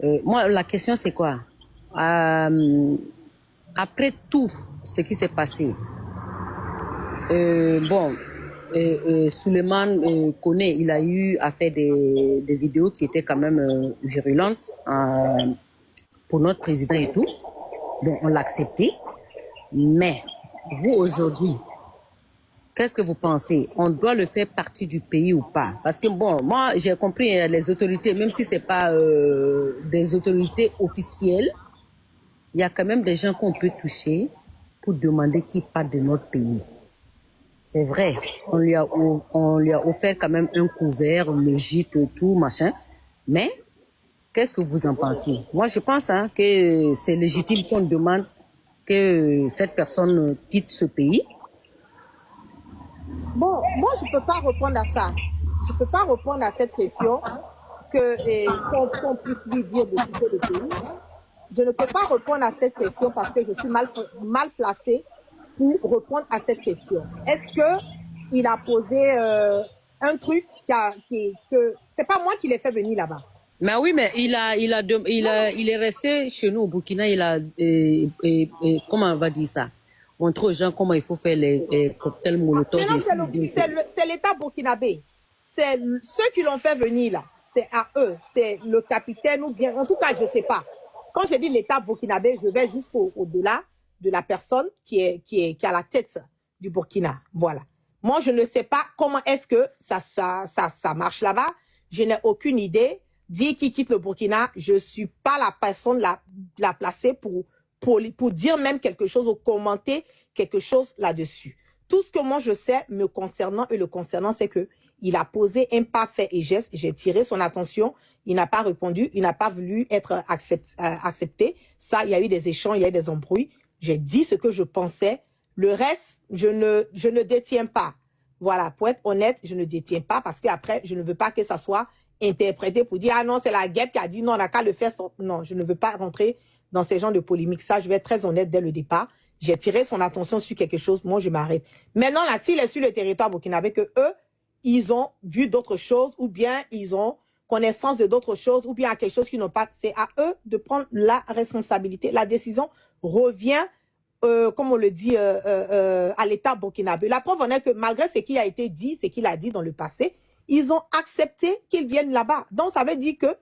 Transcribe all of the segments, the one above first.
Moi, la question, c'est quoi? Après tout ce qui s'est passé, bon, Suleiman Kone, il a eu à faire des vidéos qui étaient quand même virulentes pour notre président et tout. Donc, on l'a accepté. Mais, vous, aujourd'hui, qu'est-ce que vous pensez? On doit le faire partie du pays ou pas? Parce que bon, moi j'ai compris les autorités, même si c'est pas des autorités officielles, il y a quand même des gens qu'on peut toucher pour demander qu'ils partent de notre pays. C'est vrai, on lui a offert quand même un couvert, le gîte, tout, machin. Mais qu'est-ce que vous en pensez? Moi je pense que c'est légitime qu'on demande que cette personne quitte ce pays. Bon, moi, je ne peux pas répondre à ça. Je ne peux pas répondre à cette question qu'on puisse lui dire de quitter le pays. Je ne peux pas répondre à cette question parce que je suis mal placée pour répondre à cette question. Est-ce qu'il a posé un truc que c'est pas moi qui l'ai fait venir là-bas? Mais oui, mais il est resté chez nous au Burkina. Il a, comment on va dire ça? Montrer aux gens comment il faut faire les cocktails Molotov. C'est l'État burkinabé. C'est ceux qui l'ont fait venir là. C'est à eux. C'est le capitaine ou bien, en tout cas, je ne sais pas. Quand je dis l'État burkinabé, je vais jusqu'au-delà de la personne qui est à la tête du Burkina. Voilà. Moi, je ne sais pas comment est-ce que ça marche là-bas. Je n'ai aucune idée. Dire qu'il quitte le Burkina, je ne suis pas la personne la placée pour dire même quelque chose ou commenter quelque chose là-dessus. Tout ce que moi je sais me concernant et le concernant, c'est que il a posé un pas fait et geste. J'ai tiré son attention. Il n'a pas répondu. Il n'a pas voulu être accepté. Ça, il y a eu des échanges, il y a eu des embrouilles. J'ai dit ce que je pensais. Le reste, je ne détiens pas. Voilà, pour être honnête, je ne détiens pas parce qu'après, je ne veux pas que ça soit interprété pour dire « Ah non, c'est la guêpe qui a dit non, on n'a qu'à le faire. » Non, je ne veux pas rentrer dans ces genres de polémiques. Ça, je vais être très honnête dès le départ. J'ai tiré son attention sur quelque chose, moi, je m'arrête. Maintenant, là, s'il est sur le territoire burkinabé, que eux, ils ont vu d'autres choses ou bien ils ont connaissance de d'autres choses ou bien à quelque chose qu'ils n'ont pas, c'est à eux de prendre la responsabilité. La décision revient, comme on le dit, à l'État burkinabé. La preuve en est que malgré ce qui a été dit, ce qu'il a dit dans le passé, ils ont accepté qu'ils viennent là-bas. Donc, ça veut dire que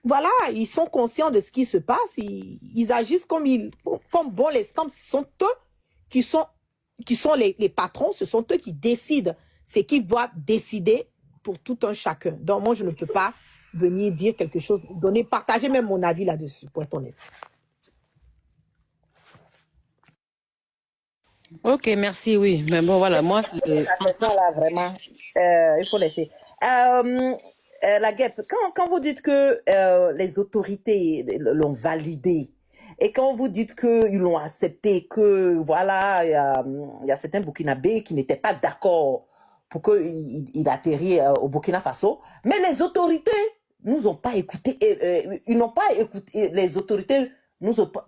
voilà, ils sont conscients de ce qui se passe, ils agissent comme bon les semble. Ce sont eux qui sont les patrons, ce sont eux qui décident ce qu'ils doivent décider pour tout un chacun. Donc moi, je ne peux pas venir dire quelque chose, partager même mon avis là-dessus, pour être honnête. Ok, merci, oui. Mais bon, voilà, moi... Ça, là, vraiment, il faut laisser. La guêpe, quand vous dites que les autorités l'ont validé, et quand vous dites qu'ils l'ont accepté, que voilà, il y a certains Burkinabés qui n'étaient pas d'accord pour qu'il atterrit au Burkina Faso, mais les autorités nous ont pas écoutés, ils n'ont pas écouté, les autorités nous ont pas...